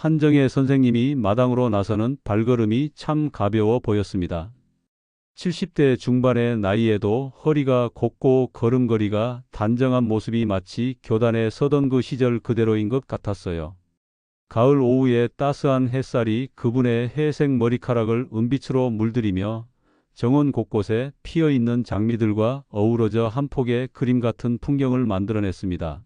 한정혜 선생님이 마당으로 나서는 발걸음이 참 가벼워 보였습니다. 70대 중반의 나이에도 허리가 곱고 걸음걸이가 단정한 모습이 마치 교단에 서던 그 시절 그대로인 것 같았어요. 가을 오후에 따스한 햇살이 그분의 회색 머리카락을 은빛으로 물들이며 정원 곳곳에 피어있는 장미들과 어우러져 한 폭의 그림 같은 풍경을 만들어냈습니다.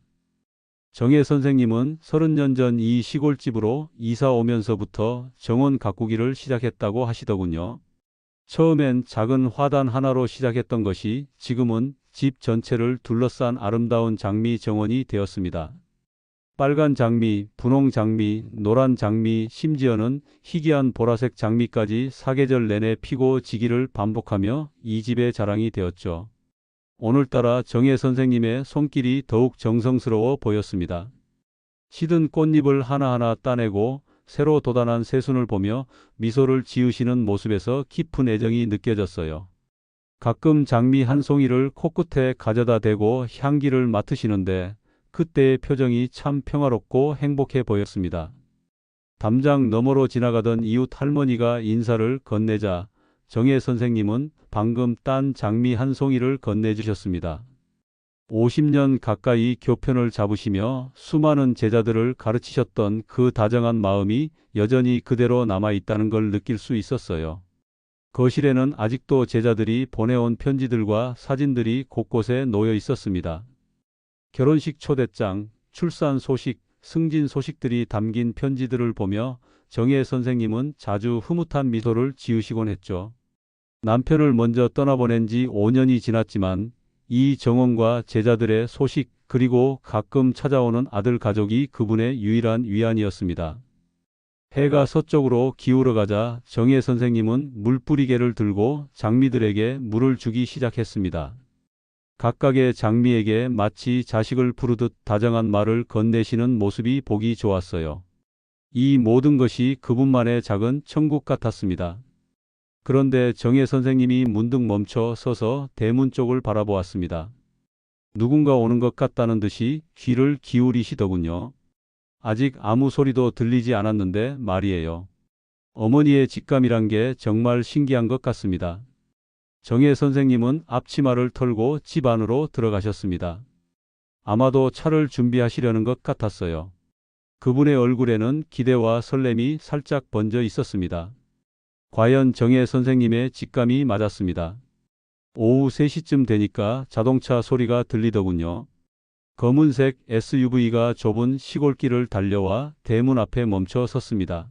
정혜 선생님은 30년 전 이 시골집으로 이사 오면서부터 정원 가꾸기를 시작했다고 하시더군요. 처음엔 작은 화단 하나로 시작했던 것이 지금은 집 전체를 둘러싼 아름다운 장미 정원이 되었습니다. 빨간 장미, 분홍 장미, 노란 장미, 심지어는 희귀한 보라색 장미까지 사계절 내내 피고 지기를 반복하며 이 집의 자랑이 되었죠. 오늘따라 정혜 선생님의 손길이 더욱 정성스러워 보였습니다. 시든 꽃잎을 하나하나 따내고 새로 돋아난 새순을 보며 미소를 지으시는 모습에서 깊은 애정이 느껴졌어요. 가끔 장미 한 송이를 코끝에 가져다 대고 향기를 맡으시는데 그때의 표정이 참 평화롭고 행복해 보였습니다. 담장 너머로 지나가던 이웃 할머니가 인사를 건네자 정혜 선생님은 방금 딴 장미 한 송이를 건네주셨습니다. 50년 가까이 교편을 잡으시며 수많은 제자들을 가르치셨던 그 다정한 마음이 여전히 그대로 남아있다는 걸 느낄 수 있었어요. 거실에는 아직도 제자들이 보내온 편지들과 사진들이 곳곳에 놓여 있었습니다. 결혼식 초대장, 출산 소식, 승진 소식들이 담긴 편지들을 보며 정혜 선생님은 자주 흐뭇한 미소를 지으시곤 했죠. 남편을 먼저 떠나보낸 지 5년이 지났지만 이 정원과 제자들의 소식 그리고 가끔 찾아오는 아들 가족이 그분의 유일한 위안이었습니다. 해가 서쪽으로 기울어가자 정혜 선생님은 물뿌리개를 들고 장미들에게 물을 주기 시작했습니다. 각각의 장미에게 마치 자식을 부르듯 다정한 말을 건네시는 모습이 보기 좋았어요. 이 모든 것이 그분만의 작은 천국 같았습니다. 그런데 정혜 선생님이 문득 멈춰 서서 대문 쪽을 바라보았습니다. 누군가 오는 것 같다는 듯이 귀를 기울이시더군요. 아직 아무 소리도 들리지 않았는데 말이에요. 어머니의 직감이란 게 정말 신기한 것 같습니다. 정혜 선생님은 앞치마를 털고 집 안으로 들어가셨습니다. 아마도 차를 준비하시려는 것 같았어요. 그분의 얼굴에는 기대와 설렘이 살짝 번져 있었습니다. 과연 정혜 선생님의 직감이 맞았습니다. 오후 3시쯤 되니까 자동차 소리가 들리더군요. 검은색 SUV가 좁은 시골길을 달려와 대문 앞에 멈춰 섰습니다.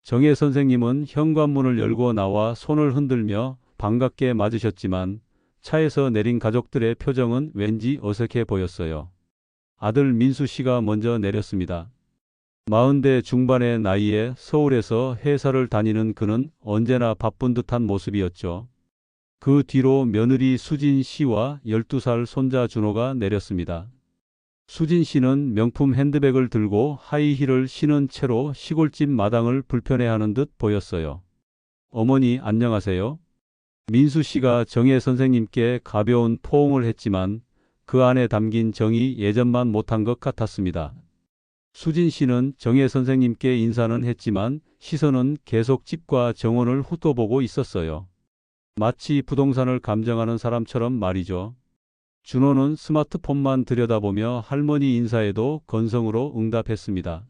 정혜 선생님은 현관문을 열고 나와 손을 흔들며 반갑게 맞으셨지만 차에서 내린 가족들의 표정은 왠지 어색해 보였어요. 아들 민수 씨가 먼저 내렸습니다. 40대 중반의 나이에 서울에서 회사를 다니는 그는 언제나 바쁜 듯한 모습이었죠. 그 뒤로 며느리 수진 씨와 12살 손자 준호가 내렸습니다. 수진 씨는 명품 핸드백을 들고 하이힐을 신은 채로 시골집 마당을 불편해하는 듯 보였어요. 어머니 안녕하세요. 민수 씨가 정혜 선생님께 가벼운 포옹을 했지만 그 안에 담긴 정이 예전만 못한 것 같았습니다. 수진 씨는 정혜 선생님께 인사는 했지만 시선은 계속 집과 정원을 훑어보고 있었어요. 마치 부동산을 감정하는 사람처럼 말이죠. 준호는 스마트폰만 들여다보며 할머니 인사에도 건성으로 응답했습니다.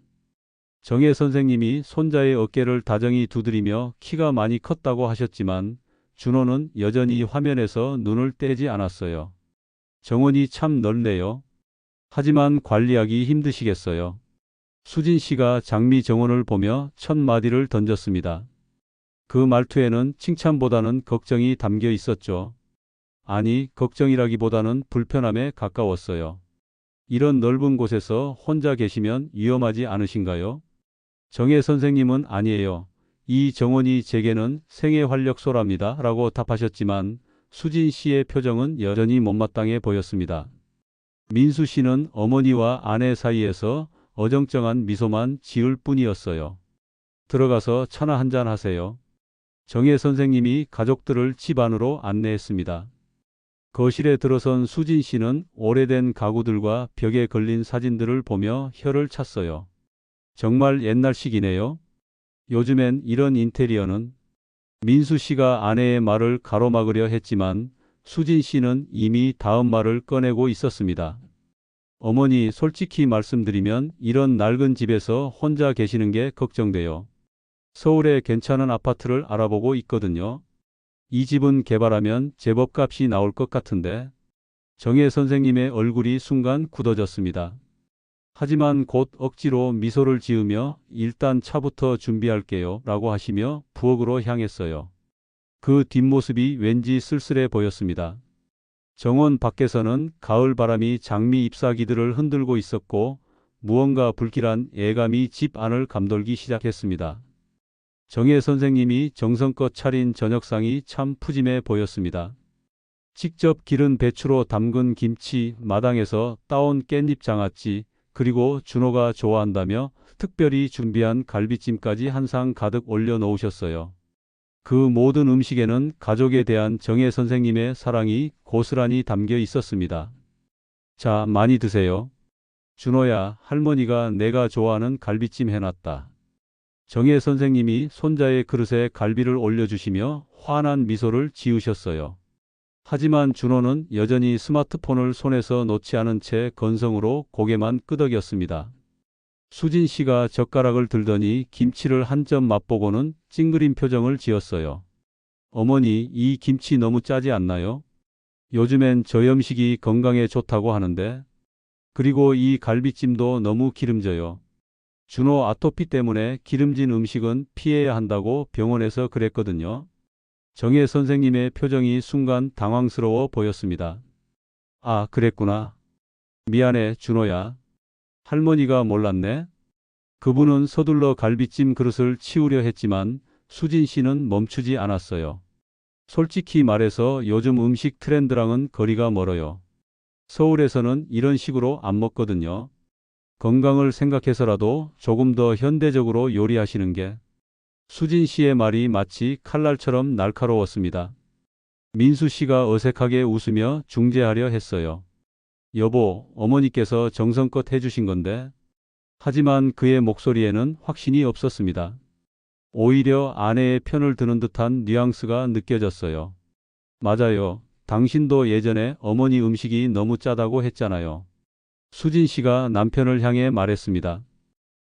정혜 선생님이 손자의 어깨를 다정히 두드리며 키가 많이 컸다고 하셨지만 준호는 여전히 화면에서 눈을 떼지 않았어요. 정원이 참 넓네요. 하지만 관리하기 힘드시겠어요. 수진 씨가 장미 정원을 보며 첫 마디를 던졌습니다. 그 말투에는 칭찬보다는 걱정이 담겨 있었죠. 아니, 걱정이라기보다는 불편함에 가까웠어요. 이런 넓은 곳에서 혼자 계시면 위험하지 않으신가요? 정혜 선생님은 아니에요. 이 정원이 제게는 생애 활력소랍니다. 라고 답하셨지만 수진 씨의 표정은 여전히 못마땅해 보였습니다. 민수 씨는 어머니와 아내 사이에서 어정쩡한 미소만 지을 뿐이었어요. 들어가서 차나 한잔 하세요. 정혜 선생님이 가족들을 집 안으로 안내했습니다. 거실에 들어선 수진 씨는 오래된 가구들과 벽에 걸린 사진들을 보며 혀를 찼어요. 정말 옛날식이네요. 요즘엔 이런 인테리어는. 민수 씨가 아내의 말을 가로막으려 했지만 수진 씨는 이미 다음 말을 꺼내고 있었습니다. 어머니, 솔직히 말씀드리면 이런 낡은 집에서 혼자 계시는 게 걱정돼요. 서울에 괜찮은 아파트를 알아보고 있거든요. 이 집은 개발하면 제법 값이 나올 것 같은데. 정혜 선생님의 얼굴이 순간 굳어졌습니다. 하지만 곧 억지로 미소를 지으며 일단 차부터 준비할게요 라고 하시며 부엌으로 향했어요. 그 뒷모습이 왠지 쓸쓸해 보였습니다. 정원 밖에서는 가을 바람이 장미 잎사귀들을 흔들고 있었고 무언가 불길한 예감이 집 안을 감돌기 시작했습니다. 정혜 선생님이 정성껏 차린 저녁상이 참 푸짐해 보였습니다. 직접 기른 배추로 담근 김치, 마당에서 따온 깻잎 장아찌, 그리고 준호가 좋아한다며 특별히 준비한 갈비찜까지 한 상 가득 올려 놓으셨어요. 그 모든 음식에는 가족에 대한 정혜 선생님의 사랑이 고스란히 담겨 있었습니다. 자, 많이 드세요. 준호야, 할머니가 내가 좋아하는 갈비찜 해놨다. 정혜 선생님이 손자의 그릇에 갈비를 올려주시며 환한 미소를 지으셨어요. 하지만 준호는 여전히 스마트폰을 손에서 놓지 않은 채 건성으로 고개만 끄덕였습니다. 수진 씨가 젓가락을 들더니 김치를 한 점 맛보고는 찡그린 표정을 지었어요. 어머니, 이 김치 너무 짜지 않나요? 요즘엔 저염식이 건강에 좋다고 하는데. 그리고 이 갈비찜도 너무 기름져요. 준호 아토피 때문에 기름진 음식은 피해야 한다고 병원에서 그랬거든요. 정혜 선생님의 표정이 순간 당황스러워 보였습니다. 아, 그랬구나. 미안해, 준호야. 할머니가 몰랐네. 그분은 서둘러 갈비찜 그릇을 치우려 했지만 수진 씨는 멈추지 않았어요. 솔직히 말해서 요즘 음식 트렌드랑은 거리가 멀어요. 서울에서는 이런 식으로 안 먹거든요. 건강을 생각해서라도 조금 더 현대적으로 요리하시는 게. 수진 씨의 말이 마치 칼날처럼 날카로웠습니다. 민수 씨가 어색하게 웃으며 중재하려 했어요. 여보, 어머니께서 정성껏 해주신 건데. 하지만 그의 목소리에는 확신이 없었습니다. 오히려 아내의 편을 드는 듯한 뉘앙스가 느껴졌어요. 맞아요. 당신도 예전에 어머니 음식이 너무 짜다고 했잖아요. 수진 씨가 남편을 향해 말했습니다.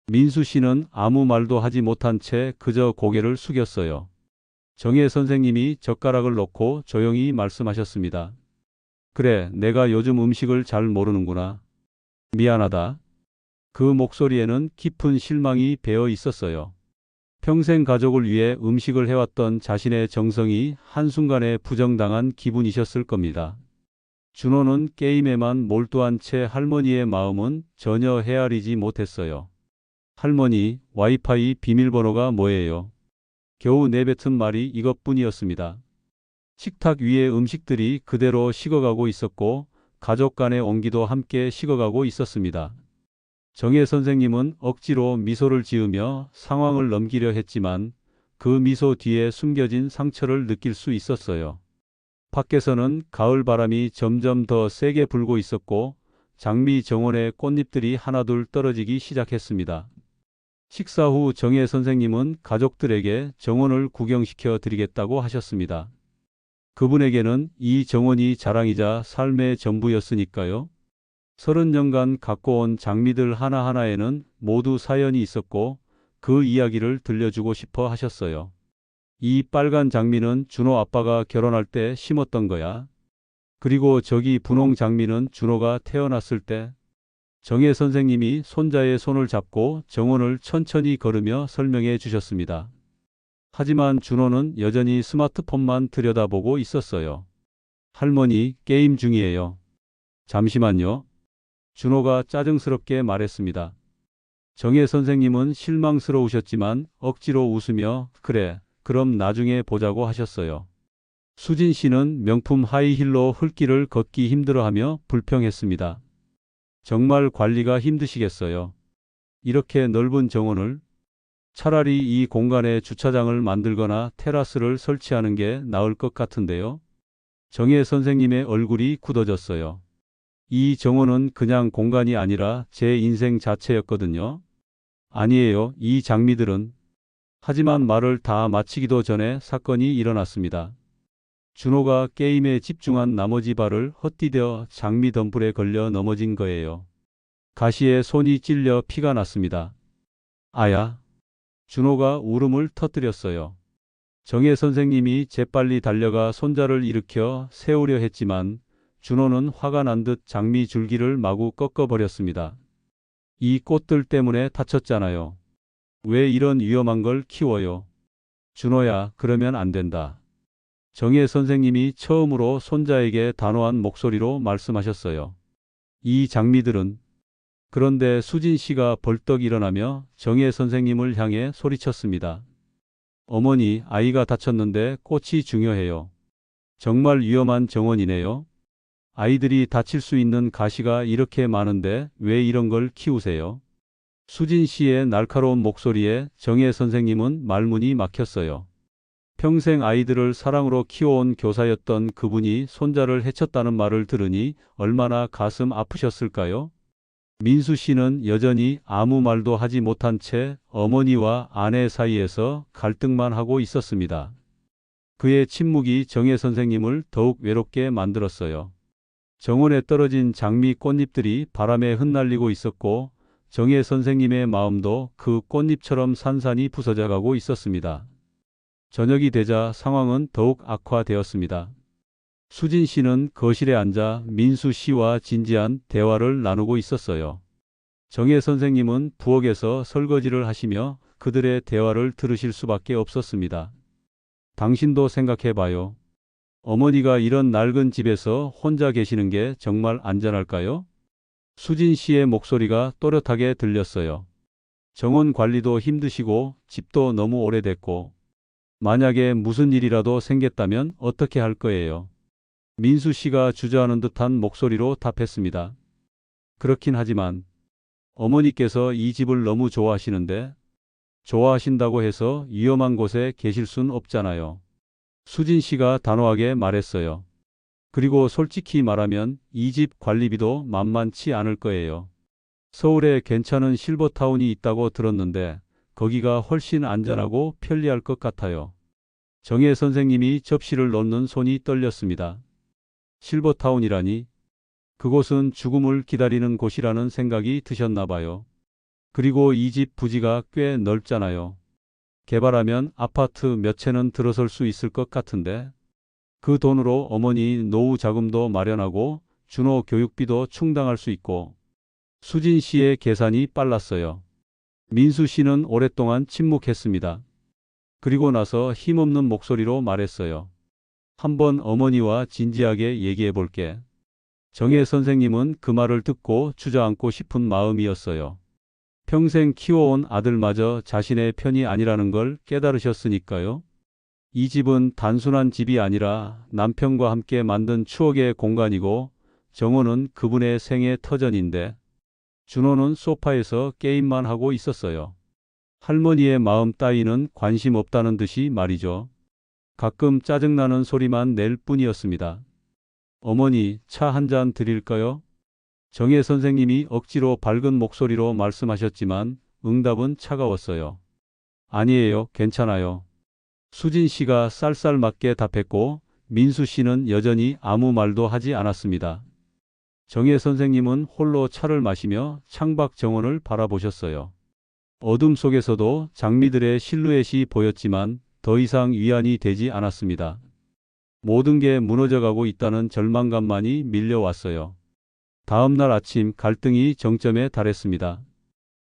민수 씨는 아무 말도 하지 못한 채 그저 고개를 숙였어요. 정혜 선생님이 젓가락을 놓고 조용히 말씀하셨습니다. 그래, 내가 요즘 음식을 잘 모르는구나. 미안하다. 그 목소리에는 깊은 실망이 배어 있었어요. 평생 가족을 위해 음식을 해왔던 자신의 정성이 한순간에 부정당한 기분이셨을 겁니다. 준호는 게임에만 몰두한 채 할머니의 마음은 전혀 헤아리지 못했어요. 할머니, 와이파이 비밀번호가 뭐예요? 겨우 내뱉은 말이 이것뿐이었습니다. 식탁 위의 음식들이 그대로 식어가고 있었고 가족 간의 온기도 함께 식어가고 있었습니다. 정혜 선생님은 억지로 미소를 지으며 상황을 넘기려 했지만 그 미소 뒤에 숨겨진 상처를 느낄 수 있었어요. 밖에서는 가을 바람이 점점 더 세게 불고 있었고 장미 정원의 꽃잎들이 하나둘 떨어지기 시작했습니다. 식사 후 정혜 선생님은 가족들에게 정원을 구경시켜 드리겠다고 하셨습니다. 그분에게는 이 정원이 자랑이자 삶의 전부였으니까요. 30년간 갖고 온 장미들 하나하나에는 모두 사연이 있었고 그 이야기를 들려주고 싶어 하셨어요. 이 빨간 장미는 준호 아빠가 결혼할 때 심었던 거야. 그리고 저기 분홍 장미는 준호가 태어났을 때. 정혜 선생님이 손자의 손을 잡고 정원을 천천히 걸으며 설명해 주셨습니다. 하지만 준호는 여전히 스마트폰만 들여다보고 있었어요. 할머니, 게임 중이에요. 잠시만요. 준호가 짜증스럽게 말했습니다. 정혜 선생님은 실망스러우셨지만 억지로 웃으며 그래, 그럼 나중에 보자고 하셨어요. 수진 씨는 명품 하이힐로 흙길을 걷기 힘들어하며 불평했습니다. 정말 관리가 힘드시겠어요. 이렇게 넓은 정원을. 차라리 이 공간에 주차장을 만들거나 테라스를 설치하는 게 나을 것 같은데요. 정혜 선생님의 얼굴이 굳어졌어요. 이 정원은 그냥 공간이 아니라 제 인생 자체였거든요. 아니에요. 이 장미들은. 하지만 말을 다 마치기도 전에 사건이 일어났습니다. 준호가 게임에 집중한 나머지 발을 헛디뎌 장미 덤불에 걸려 넘어진 거예요. 가시에 손이 찔려 피가 났습니다. 아야. 준호가 울음을 터뜨렸어요. 정혜 선생님이 재빨리 달려가 손자를 일으켜 세우려 했지만 준호는 화가 난 듯 장미 줄기를 마구 꺾어버렸습니다. 이 꽃들 때문에 다쳤잖아요. 왜 이런 위험한 걸 키워요? 준호야, 그러면 안 된다. 정혜 선생님이 처음으로 손자에게 단호한 목소리로 말씀하셨어요. 이 장미들은. 그런데 수진 씨가 벌떡 일어나며 정혜 선생님을 향해 소리쳤습니다. 어머니, 아이가 다쳤는데 꽃이 중요해요. 정말 위험한 정원이네요. 아이들이 다칠 수 있는 가시가 이렇게 많은데 왜 이런 걸 키우세요? 수진 씨의 날카로운 목소리에 정혜 선생님은 말문이 막혔어요. 평생 아이들을 사랑으로 키워온 교사였던 그분이 손자를 해쳤다는 말을 들으니 얼마나 가슴 아프셨을까요? 민수 씨는 여전히 아무 말도 하지 못한 채 어머니와 아내 사이에서 갈등만 하고 있었습니다. 그의 침묵이 정혜 선생님을 더욱 외롭게 만들었어요. 정원에 떨어진 장미 꽃잎들이 바람에 흩날리고 있었고 정혜 선생님의 마음도 그 꽃잎처럼 산산이 부서져 가고 있었습니다. 저녁이 되자 상황은 더욱 악화되었습니다. 수진 씨는 거실에 앉아 민수 씨와 진지한 대화를 나누고 있었어요. 정혜 선생님은 부엌에서 설거지를 하시며 그들의 대화를 들으실 수밖에 없었습니다. 당신도 생각해봐요. 어머니가 이런 낡은 집에서 혼자 계시는 게 정말 안전할까요? 수진 씨의 목소리가 또렷하게 들렸어요. 정원 관리도 힘드시고 집도 너무 오래됐고 만약에 무슨 일이라도 생겼다면 어떻게 할 거예요? 민수 씨가 주저하는 듯한 목소리로 답했습니다. 그렇긴 하지만 어머니께서 이 집을 너무 좋아하시는데 좋아하신다고 해서 위험한 곳에 계실 순 없잖아요. 수진 씨가 단호하게 말했어요. 그리고 솔직히 말하면 이 집 관리비도 만만치 않을 거예요. 서울에 괜찮은 실버타운이 있다고 들었는데 거기가 훨씬 안전하고 편리할 것 같아요. 정혜 선생님이 접시를 놓는 손이 떨렸습니다. 실버타운이라니? 그곳은 죽음을 기다리는 곳이라는 생각이 드셨나 봐요. 그리고 이 집 부지가 꽤 넓잖아요. 개발하면 아파트 몇 채는 들어설 수 있을 것 같은데 그 돈으로 어머니 노후 자금도 마련하고 준호 교육비도 충당할 수 있고. 수진 씨의 계산이 빨랐어요. 민수 씨는 오랫동안 침묵했습니다. 그리고 나서 힘없는 목소리로 말했어요. 한번 어머니와 진지하게 얘기해 볼게. 정혜 선생님은 그 말을 듣고 주저앉고 싶은 마음이었어요. 평생 키워온 아들마저 자신의 편이 아니라는 걸 깨달으셨으니까요. 이 집은 단순한 집이 아니라 남편과 함께 만든 추억의 공간이고 정호는 그분의 생애 터전인데 준호는 소파에서 게임만 하고 있었어요. 할머니의 마음 따위는 관심 없다는 듯이 말이죠. 가끔 짜증나는 소리만 낼 뿐이었습니다. 어머니, 차 한 잔 드릴까요? 정혜 선생님이 억지로 밝은 목소리로 말씀하셨지만 응답은 차가웠어요. 아니에요, 괜찮아요. 수진 씨가 쌀쌀맞게 답했고 민수 씨는 여전히 아무 말도 하지 않았습니다. 정혜 선생님은 홀로 차를 마시며 창밖 정원을 바라보셨어요. 어둠 속에서도 장미들의 실루엣이 보였지만 더 이상 위안이 되지 않았습니다. 모든 게 무너져가고 있다는 절망감만이 밀려왔어요. 다음 날 아침 갈등이 정점에 달했습니다.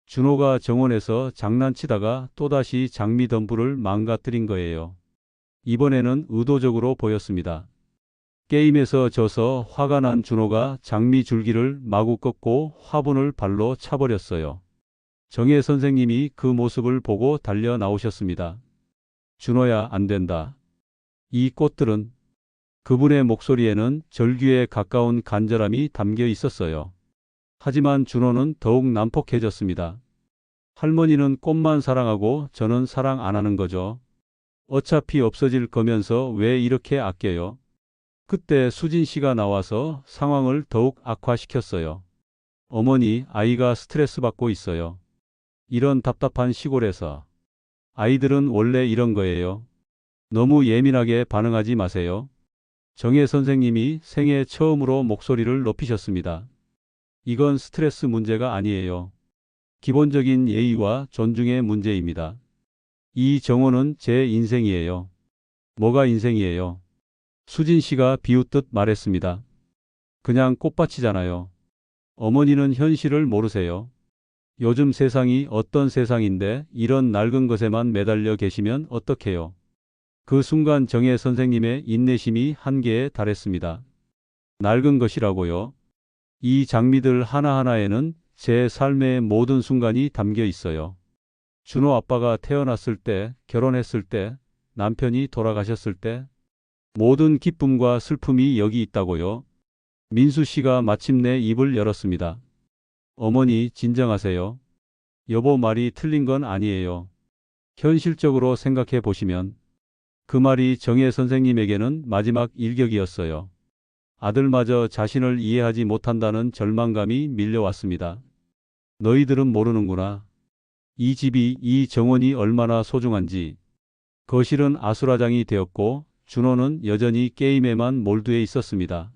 준호가 정원에서 장난치다가 또다시 장미 덤불을 망가뜨린 거예요. 이번에는 의도적으로 보였습니다. 게임에서 져서 화가 난 준호가 장미 줄기를 마구 꺾고 화분을 발로 차버렸어요. 정혜 선생님이 그 모습을 보고 달려 나오셨습니다. 준호야, 안 된다. 이 꽃들은. 그분의 목소리에는 절규에 가까운 간절함이 담겨 있었어요. 하지만 준호는 더욱 난폭해졌습니다. 할머니는 꽃만 사랑하고 저는 사랑 안 하는 거죠. 어차피 없어질 거면서 왜 이렇게 아껴요? 그때 수진 씨가 나와서 상황을 더욱 악화시켰어요. 어머니, 아이가 스트레스 받고 있어요. 이런 답답한 시골에서. 아이들은 원래 이런 거예요. 너무 예민하게 반응하지 마세요. 정혜 선생님이 생애 처음으로 목소리를 높이셨습니다. 이건 스트레스 문제가 아니에요. 기본적인 예의와 존중의 문제입니다. 이 정호는 제 인생이에요. 뭐가 인생이에요? 수진 씨가 비웃듯 말했습니다. 그냥 꽃밭이잖아요. 어머니는 현실을 모르세요. 요즘 세상이 어떤 세상인데 이런 낡은 것에만 매달려 계시면 어떡해요? 그 순간 정혜 선생님의 인내심이 한계에 달했습니다. 낡은 것이라고요? 이 장미들 하나하나에는 제 삶의 모든 순간이 담겨 있어요. 준호 아빠가 태어났을 때, 결혼했을 때, 남편이 돌아가셨을 때, 모든 기쁨과 슬픔이 여기 있다고요. 민수 씨가 마침내 입을 열었습니다. 어머니, 진정하세요. 여보 말이 틀린 건 아니에요. 현실적으로 생각해 보시면 그 말이 정혜 선생님에게는 마지막 일격이었어요. 아들마저 자신을 이해하지 못한다는 절망감이 밀려왔습니다. 너희들은 모르는구나. 이 집이 이 정원이 얼마나 소중한지. 거실은 아수라장이 되었고 준호는 여전히 게임에만 몰두해 있었습니다.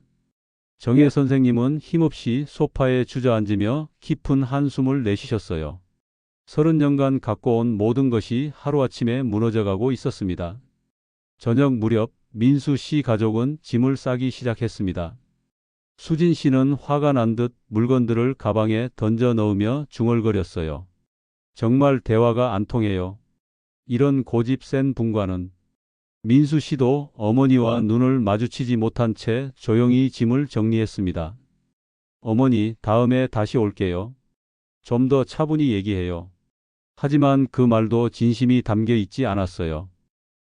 정혜 선생님은 힘없이 소파에 주저앉으며 깊은 한숨을 내쉬셨어요. 30년간 갖고 온 모든 것이 하루아침에 무너져가고 있었습니다. 저녁 무렵 민수 씨 가족은 짐을 싸기 시작했습니다. 수진 씨는 화가 난 듯 물건들을 가방에 던져 넣으며 중얼거렸어요. 정말 대화가 안 통해요. 이런 고집 센 분과는. 민수 씨도 어머니와 눈을 마주치지 못한 채 조용히 짐을 정리했습니다. 어머니, 다음에 다시 올게요. 좀 더 차분히 얘기해요. 하지만 그 말도 진심이 담겨 있지 않았어요.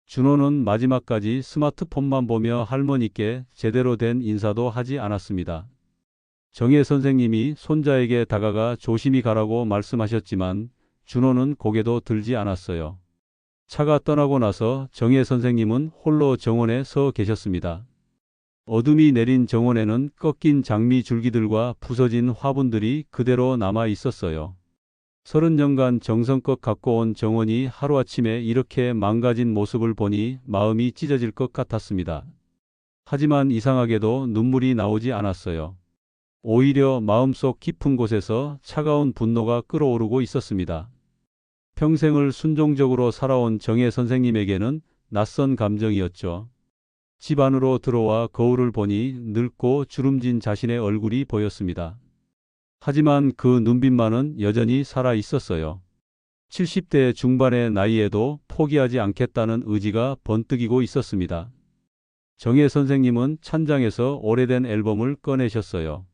준호는 마지막까지 스마트폰만 보며 할머니께 제대로 된 인사도 하지 않았습니다. 정혜 선생님이 손자에게 다가가 조심히 가라고 말씀하셨지만 준호는 고개도 들지 않았어요. 차가 떠나고 나서 정혜 선생님은 홀로 정원에 서 계셨습니다. 어둠이 내린 정원에는 꺾인 장미 줄기들과 부서진 화분들이 그대로 남아 있었어요. 30년간 정성껏 갖고 온 정원이 하루아침에 이렇게 망가진 모습을 보니 마음이 찢어질 것 같았습니다. 하지만 이상하게도 눈물이 나오지 않았어요. 오히려 마음속 깊은 곳에서 차가운 분노가 끓어오르고 있었습니다. 평생을 순종적으로 살아온 정혜 선생님에게는 낯선 감정이었죠. 집 안으로 들어와 거울을 보니 늙고 주름진 자신의 얼굴이 보였습니다. 하지만 그 눈빛만은 여전히 살아 있었어요. 70대 중반의 나이에도 포기하지 않겠다는 의지가 번뜩이고 있었습니다. 정혜 선생님은 찬장에서 오래된 앨범을 꺼내셨어요.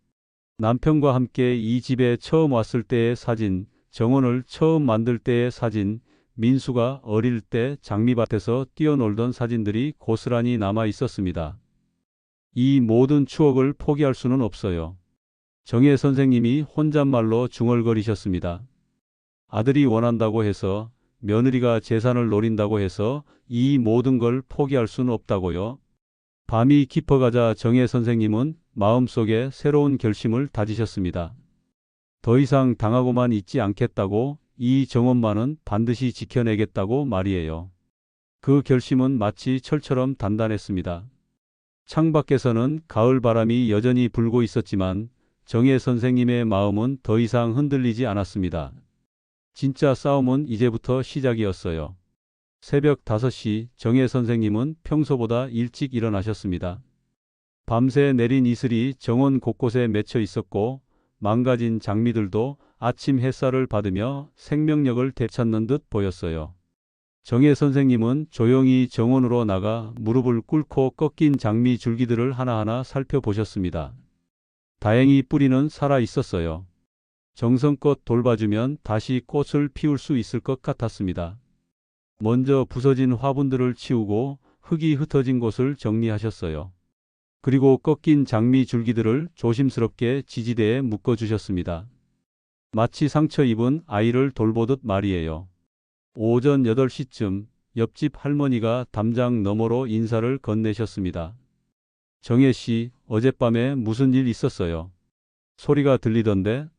남편과 함께 이 집에 처음 왔을 때의 사진, 정원을 처음 만들 때의 사진, 민수가 어릴 때 장미밭에서 뛰어놀던 사진들이 고스란히 남아 있었습니다. 이 모든 추억을 포기할 수는 없어요. 정혜 선생님이 혼잣말로 중얼거리셨습니다. 아들이 원한다고 해서, 며느리가 재산을 노린다고 해서 이 모든 걸 포기할 수는 없다고요. 밤이 깊어가자 정혜 선생님은 마음속에 새로운 결심을 다지셨습니다. 더 이상 당하고만 있지 않겠다고, 이 정원만은 반드시 지켜내겠다고 말이에요. 그 결심은 마치 철처럼 단단했습니다. 창밖에서는 가을 바람이 여전히 불고 있었지만 정혜 선생님의 마음은 더 이상 흔들리지 않았습니다. 진짜 싸움은 이제부터 시작이었어요. 새벽 5시 정혜 선생님은 평소보다 일찍 일어나셨습니다. 밤새 내린 이슬이 정원 곳곳에 맺혀 있었고 망가진 장미들도 아침 햇살을 받으며 생명력을 되찾는 듯 보였어요. 정혜 선생님은 조용히 정원으로 나가 무릎을 꿇고 꺾인 장미 줄기들을 하나하나 살펴보셨습니다. 다행히 뿌리는 살아 있었어요. 정성껏 돌봐주면 다시 꽃을 피울 수 있을 것 같았습니다. 먼저 부서진 화분들을 치우고 흙이 흩어진 곳을 정리하셨어요. 그리고 꺾인 장미 줄기들을 조심스럽게 지지대에 묶어주셨습니다. 마치 상처 입은 아이를 돌보듯 말이에요. 오전 8시쯤 옆집 할머니가 담장 너머로 인사를 건네셨습니다. 정혜 씨, 어젯밤에 무슨 일 있었어요? 소리가 들리던데?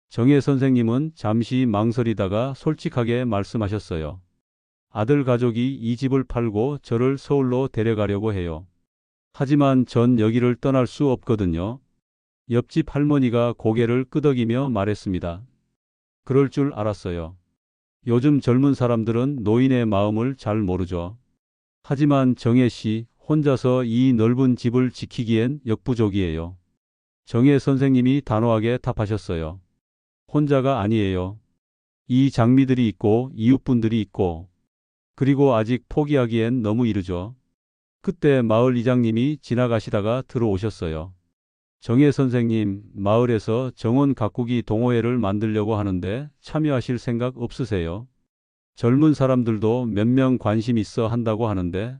정혜 선생님은 잠시 망설이다가 솔직하게 말씀하셨어요. 아들 가족이 이 집을 팔고 저를 서울로 데려가려고 해요. 하지만 전 여기를 떠날 수 없거든요. 옆집 할머니가 고개를 끄덕이며 말했습니다. 그럴 줄 알았어요. 요즘 젊은 사람들은 노인의 마음을 잘 모르죠. 하지만 정혜 씨 혼자서 이 넓은 집을 지키기엔 역부족이에요. 정혜 선생님이 단호하게 답하셨어요. 혼자가 아니에요. 이 장미들이 있고 이웃분들이 있고 그리고 아직 포기하기엔 너무 이르죠. 그때 마을 이장님이 지나가시다가 들어오셨어요. 정혜 선생님, 마을에서 정원 가꾸기 동호회를 만들려고 하는데 참여하실 생각 없으세요? 젊은 사람들도 몇 명 관심 있어 한다고 하는데.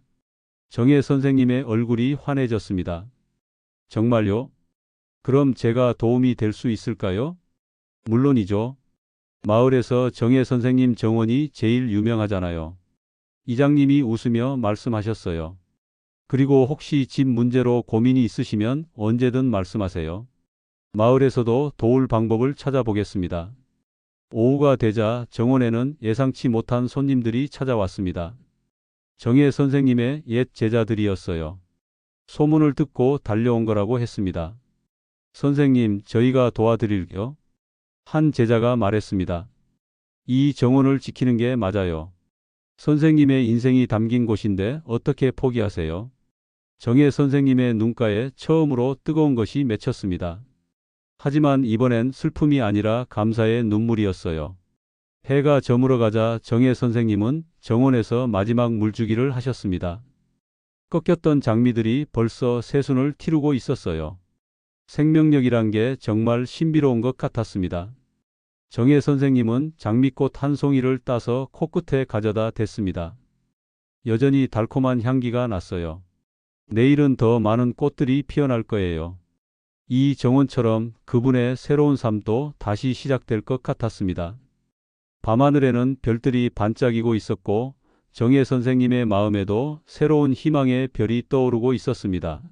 정혜 선생님의 얼굴이 환해졌습니다. 정말요? 그럼 제가 도움이 될 수 있을까요? 물론이죠. 마을에서 정혜 선생님 정원이 제일 유명하잖아요. 이장님이 웃으며 말씀하셨어요. 그리고 혹시 집 문제로 고민이 있으시면 언제든 말씀하세요. 마을에서도 도울 방법을 찾아보겠습니다. 오후가 되자 정원에는 예상치 못한 손님들이 찾아왔습니다. 정혜 선생님의 옛 제자들이었어요. 소문을 듣고 달려온 거라고 했습니다. 선생님, 저희가 도와드릴게요. 한 제자가 말했습니다. 이 정원을 지키는 게 맞아요. 선생님의 인생이 담긴 곳인데 어떻게 포기하세요? 정혜 선생님의 눈가에 처음으로 뜨거운 것이 맺혔습니다. 하지만 이번엔 슬픔이 아니라 감사의 눈물이었어요. 해가 저물어가자 정혜 선생님은 정원에서 마지막 물주기를 하셨습니다. 꺾였던 장미들이 벌써 새순을 티르고 있었어요. 생명력이란 게 정말 신비로운 것 같았습니다. 정혜 선생님은 장미꽃 한 송이를 따서 코끝에 가져다 댔습니다. 여전히 달콤한 향기가 났어요. 내일은 더 많은 꽃들이 피어날 거예요. 이 정원처럼 그분의 새로운 삶도 다시 시작될 것 같았습니다. 밤하늘에는 별들이 반짝이고 있었고 정혜 선생님의 마음에도 새로운 희망의 별이 떠오르고 있었습니다.